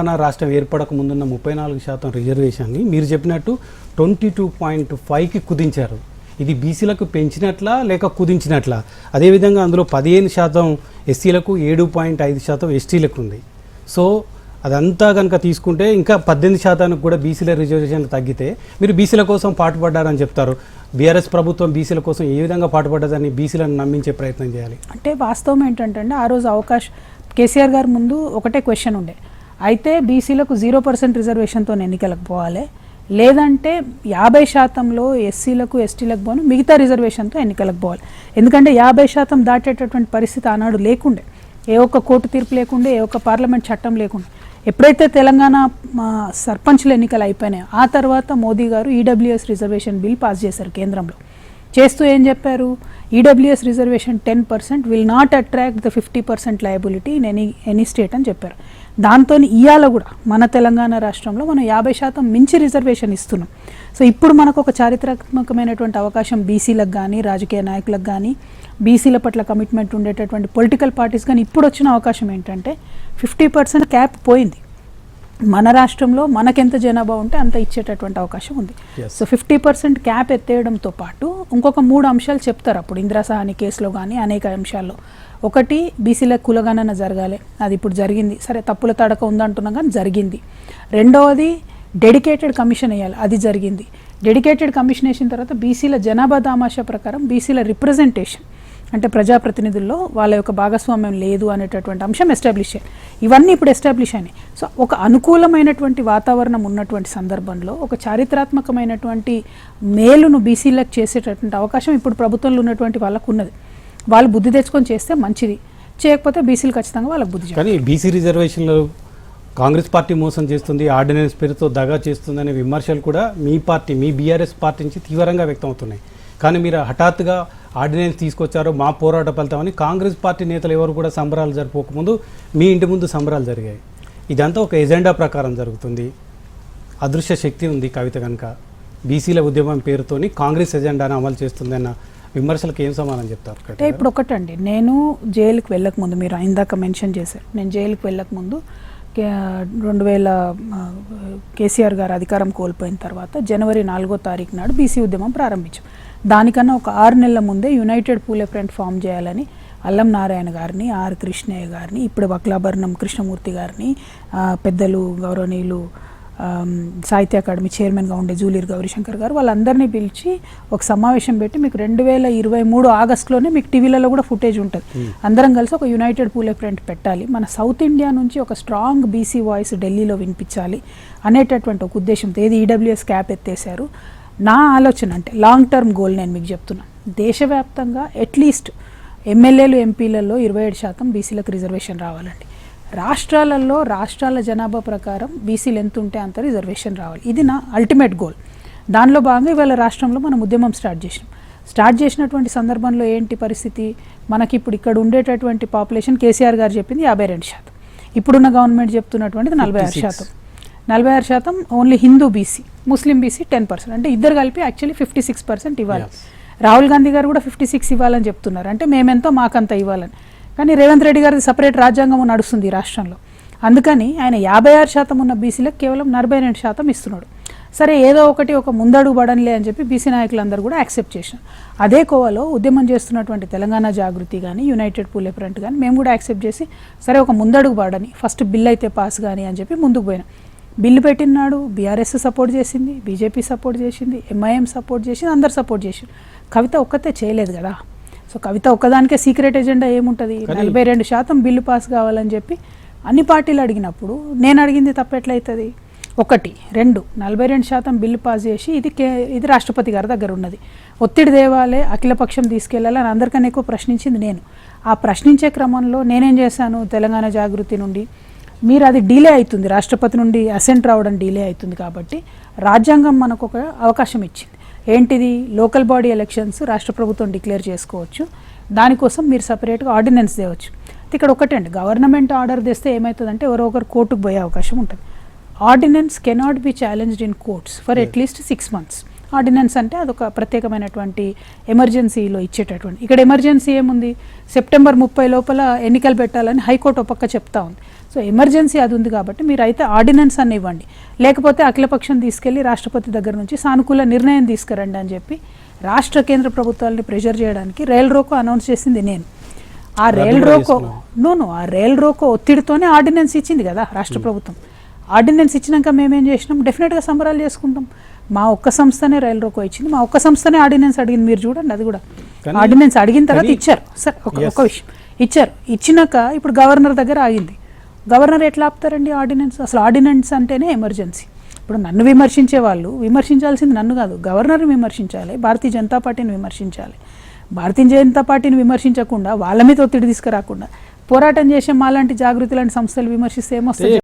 తెలంగాణ రాష్ట్రం ఏర్పడక ముందున్న 34% రిజర్వేషన్ని మీరు చెప్పినట్టు 22.5కి కుదించారు. ఇది బీసీలకు పెంచినట్లా లేక కుదించినట్లా? అదేవిధంగా అందులో 15% ఎస్సీలకు, 7.5% ఎస్టీలకు ఉంది. సో అదంతా కనుక తీసుకుంటే ఇంకా 18% కూడా బీసీల రిజర్వేషన్లు తగ్గితే మీరు బీసీల కోసం పాటుపడ్డారని చెప్తారు. బీఆర్ఎస్ ప్రభుత్వం బీసీల కోసం ఏ విధంగా పాటుపడ్డదని బీసీలను నమ్మించే ప్రయత్నం చేయాలి. అంటే వాస్తవం ఏంటంటే ఆ రోజు కేసీఆర్ గారి ముందు ఒకటే క్వశ్చన్ ఉండే, అయితే బీసీలకు 0% రిజర్వేషన్తో ఎన్నికలకు పోవాలి, లేదంటే 50%లో ఎస్సీలకు ఎస్టీలకు పోను మిగతా రిజర్వేషన్తో ఎన్నికలకు పోవాలి. ఎందుకంటే 50% దాటేటటువంటి పరిస్థితి ఆనాడు లేకుండే, ఏ ఒక్క కోర్టు తీర్పు లేకుండే, ఏ ఒక్క పార్లమెంట్ చట్టం లేకుండే. ఎప్పుడైతే తెలంగాణ సర్పంచ్ల ఎన్నికలు అయిపోయినాయో ఆ తర్వాత మోదీ గారు ఈడబ్ల్యూఎస్ రిజర్వేషన్ బిల్ పాస్ చేశారు కేంద్రంలో. చేస్తూ ఏం చెప్పారు, EWS reservation 10% will not attract the 50% liability in any state అని చెప్పారు. దాంతో ఇవాళ కూడా మన తెలంగాణ రాష్ట్రంలో మనం 50% మించి రిజర్వేషన్ ఇస్తున్నాం. సో ఇప్పుడు మనకు ఒక చారిత్రాత్మకమైనటువంటి అవకాశం బీసీలకు కానీ, రాజకీయ నాయకులకు కానీ, బీసీల పట్ల కమిట్మెంట్ ఉండేటటువంటి పొలిటికల్ పార్టీస్ కానీ ఇప్పుడు వచ్చిన అవకాశం ఏంటంటే 50% క్యాప్ పోయింది. మన రాష్ట్రంలో మనకెంత జనాభా ఉంటే అంత ఇచ్చేటటువంటి అవకాశం ఉంది. సో 50% క్యాప్ ఎత్తేయడంతో పాటు ఇంకొక 3 అంశాలు చెప్తారు అప్పుడు ఇందిరా సహాని కేసులో కానీ అనేక అంశాల్లో. ఒకటి, బీసీల కులగణన జరగాలి, అది ఇప్పుడు జరిగింది, సరే తప్పుల తడక ఉందంటున్నాం కానీ జరిగింది. రెండవది, డెడికేటెడ్ కమిషన్ వేయాలి, అది జరిగింది. డెడికేటెడ్ కమిషన్ వేసిన తర్వాత బీసీల జనాభా దామాషా ప్రకారం బీసీల రిప్రజెంటేషన్ అంటే ప్రజాప్రతినిధుల్లో వాళ్ళ యొక్క భాగస్వామ్యం లేదు అనేటటువంటి అంశం ఎస్టాబ్లిష్ అయ్యాయి. ఇవన్నీ ఇప్పుడు ఎస్టాబ్లిష్ అయినాయి. సో ఒక అనుకూలమైనటువంటి వాతావరణం ఉన్నటువంటి సందర్భంలో ఒక చారిత్రాత్మకమైనటువంటి మేలును బీసీలకు చేసేటటువంటి అవకాశం ఇప్పుడు ప్రభుత్వంలో ఉన్నటువంటి వాళ్ళకు ఉన్నది. వాళ్ళు బుద్ధి తెచ్చుకొని చేస్తే మంచిది, చేయకపోతే బీసీలు ఖచ్చితంగా వాళ్ళకి బుద్ధి. కానీ బీసీ రిజర్వేషన్లు కాంగ్రెస్ పార్టీ మోసం చేస్తుంది, ఆర్డినెన్స్ పేరుతో దగా చేస్తుంది అనే విమర్శలు కూడా మీ పార్టీ, మీ బీఆర్ఎస్ పార్టీ నుంచి తీవ్రంగా వ్యక్తం అవుతున్నాయి. కానీ మీరు హఠాత్తుగా ఆర్డినెన్స్ తీసుకొచ్చారు, మా పోరాట ఫలితమని కాంగ్రెస్ పార్టీ నేతలు ఎవరు కూడా సంబరాలు జరుపుకోకముందు మీ ఇంటి ముందు సంబరాలు జరిగాయి. ఇదంతా ఒక ఎజెండా ప్రకారం జరుగుతుంది. అదృశ్య శక్తి ఉంది కవిత కనుక బీసీల ఉద్యమం పేరుతోని కాంగ్రెస్ ఎజెండాను అమలు చేస్తుందన్న విమర్శలకు ఏం సమాధానం చెప్తారు? అంటే ఇప్పుడు ఒకటండి, నేను జైలుకి వెళ్ళకముందు, మీరు ఇందాక మెన్షన్ చేశారు, నేను జైలుకి వెళ్ళకముందు 2000 కేసీఆర్ గారు అధికారం కోల్పోయిన తర్వాత జనవరి 4వ తారీఖు నాడు బీసీ ఉద్యమం ప్రారంభించాం. దానికన్నా ఒక 6 నెలల ముందే యునైటెడ్ పూలే ఫ్రంట్ ఫామ్ చేయాలని అల్లం నారాయణ గారిని, ఆర్ కృష్ణయ్య గారిని, ఇప్పుడు వక్లాభరణం కృష్ణమూర్తి గారిని, పెద్దలు గౌరవనీయులు సాహిత్య అకాడమీ చైర్మన్గా ఉండే జూలీర్ గౌరీశంకర్ గారు, వాళ్ళందరినీ పిలిచి ఒక సమావేశం పెట్టి మీకు 2023 ఆగస్టులోనే మీకు టీవీలలో కూడా ఫుటేజ్ ఉంటుంది, అందరం కలిసి ఒక యునైటెడ్ పూలే ఫ్రంట్ పెట్టాలి, మన సౌత్ ఇండియా నుంచి ఒక స్ట్రాంగ్ బీసీ వాయిస్ ఢిల్లీలో వినిపించాలి అనేటటువంటి ఒక ఉద్దేశంతో ఏది ఈడబ్ల్యూఎస్ క్యాప్ ఎత్తేసారు. నా ఆలోచన అంటే లాంగ్ టర్మ్ గోల్ నేను మీకు చెప్తున్నా, దేశవ్యాప్తంగా అట్లీస్ట్ ఎమ్మెల్యేలు ఎంపీలలో 27% బీసీలకు రిజర్వేషన్ రావాలండి. రాష్ట్రాలలో రాష్ట్రాల జనాభా ప్రకారం బీసీలు ఎంత ఉంటే అంత రిజర్వేషన్ రావాలి, ఇది నా అల్టిమేట్ గోల్. దానిలో భాగంగా ఇవాళ రాష్ట్రంలో మనం ఉద్యమం స్టార్ట్ చేసినటువంటి సందర్భంలో ఏంటి పరిస్థితి, మనకి ఇప్పుడు ఇక్కడ ఉండేటటువంటి పాపులేషన్ కేసీఆర్ గారు చెప్పింది 52%, ఇప్పుడున్న గవర్నమెంట్ చెప్తున్నటువంటిది 46%. Only Hindu BC, Muslim BC 10%, అంటే ఇద్దరు కలిపి యాక్చువల్లీ 56% ఇవ్వాలి. రాహుల్ గాంధీ గారు కూడా 56 ఇవ్వాలని చెప్తున్నారు, అంటే మేమెంతో మాకంత ఇవ్వాలని. కానీ రేవంత్ రెడ్డి గారిది సపరేట్ రాజ్యాంగం నడుస్తుంది ఈ రాష్ట్రంలో, అందుకని ఆయన 56% ఉన్న బీసీలకు కేవలం 42% ఇస్తున్నాడు. సరే ఏదో ఒక ముందడుగు పడనిలే అని చెప్పి బీసీ నాయకులందరూ కూడా యాక్సెప్ట్ చేసినాం. అదే కోవలో ఉద్యమం చేస్తున్నటువంటి తెలంగాణ జాగృతి కానీ, యునైటెడ్ పూలే ఫ్రంట్ కానీ మేము కూడా యాక్సెప్ట్ చేసి సరే ఒక ముందడుగు పడని, ఫస్ట్ బిల్ అయితే పాస్ కానీ అని చెప్పి ముందుకు పోయినాం. బిల్లు పెట్టినాడు, బీఆర్ఎస్ సపోర్ట్ చేసింది, బీజేపీ సపోర్ట్ చేసింది, ఎంఐఎం సపోర్ట్ చేసింది, అందరు సపోర్ట్ చేసింది. కవిత ఒక్కతే చేయలేదు కదా. సో కవిత ఒక్కదానికే సీక్రెట్ ఎజెండా ఏముంటుంది, 42% బిల్లు పాస్ కావాలని చెప్పి అన్ని పార్టీలు అడిగినప్పుడు నేను అడిగింది తప్పెట్లయితుంది? 1, 2 42% బిల్లు పాస్ చేసి ఇది రాష్ట్రపతి గారి దగ్గర ఉన్నది, ఒత్తిడి దేవాలే, అఖిలపక్షం తీసుకెళ్లాలని అందరికన్నా ఎక్కువ ప్రశ్నించింది నేను. ఆ ప్రశ్నించే క్రమంలో నేనేం చేశాను, తెలంగాణ జాగృతి నుండి మీరు అది డిలే అవుతుంది, రాష్ట్రపతి నుండి అసెంట్ రావడం డిలే అవుతుంది, కాబట్టి రాజ్యాంగం మనకు ఒక అవకాశం ఇచ్చింది. ఏంటిది, లోకల్ బాడీ ఎలక్షన్స్ రాష్ట్ర ప్రభుత్వం డిక్లేర్ చేసుకోవచ్చు, దానికోసం మీరు సపరేట్గా ఆర్డినెన్స్ తేవచ్చు. ఇక్కడ ఒకటండి, గవర్నమెంట్ ఆర్డర్ తెస్తే ఏమవుతుందంటే ఎవరో ఒకరు కోర్టుకు పోయే అవకాశం ఉంటుంది. Ordinance cannot be challenged in courts for at least 6 months. Ordinance అంటే అదొక ప్రత్యేకమైనటువంటి ఎమర్జెన్సీలో ఇచ్చేటటువంటి. ఇక్కడ ఎమర్జెన్సీ ఏముంది, సెప్టెంబర్ 30 లోపల ఎన్నికలు పెట్టాలని హైకోర్టు ఒక పక్క చెప్తా ఉంది. సో ఎమర్జెన్సీ అది ఉంది కాబట్టి మీరు అయితే ఆర్డినెన్స్ అని ఇవ్వండి, లేకపోతే అఖిలపక్షం తీసుకెళ్లి రాష్ట్రపతి దగ్గర నుంచి సానుకూల నిర్ణయం తీసుకురండి అని చెప్పి రాష్ట్ర కేంద్ర ప్రభుత్వాలని ప్రెషర్ చేయడానికి రైల్ రోకో అనౌన్స్ చేసింది నేను. ఆ రైల్ రోకో ఆ రైల్ రోకో ఒత్తిడితోనే ఆర్డినెన్స్ ఇచ్చింది కదా రాష్ట్ర ప్రభుత్వం. ఆర్డినెన్స్ ఇచ్చినాక మేమేం చేసినాం, డెఫినెట్గా సంబరాలు చేసుకుంటాం. మా ఒక్క సంస్థనే రైల్ రోకో ఇచ్చింది, మా ఒక్క సంస్థనే ఆర్డినెన్స్ అడిగింది. మీరు చూడండి, అది కూడా ఆర్డినెన్స్ అడిగిన తర్వాత ఇచ్చారు. సార్ ఒక విషయం ఇచ్చారు, ఇచ్చినాక ఇప్పుడు గవర్నర్ దగ్గర ఆగింది. గవర్నర్ ఎట్లా ఆపుతారండి ఆర్డినెన్స్? అసలు ఆర్డినెన్స్ అంటేనే ఎమర్జెన్సీ. ఇప్పుడు నన్ను విమర్శించే వాళ్ళు విమర్శించాల్సింది నన్ను కాదు, గవర్నర్ని విమర్శించాలి, భారతీయ జనతా పార్టీని విమర్శించాలి. భారతీయ జనతా పార్టీని విమర్శించకుండా వాళ్ళ మీద ఒత్తిడి తీసుకురాకుండా పోరాటం చేసే మాలాంటి జాగృతి లాంటి సంస్థలు విమర్శిస్తే ఏమొస్తుంది?